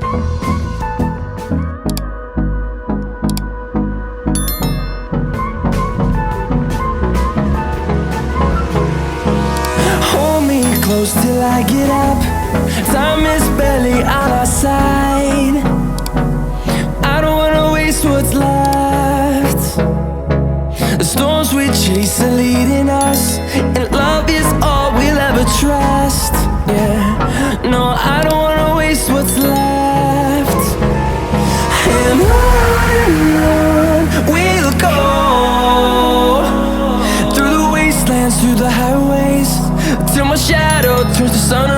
Hold me close till I get up. Time is barely on our side. I don't wanna waste what's left. The storms we chase are leading us, and love is all we'll ever trust. Yeah, no, I don't wanna waste what's left. And on we'll go, through the wastelands, through the highways, till my shadow turns to sun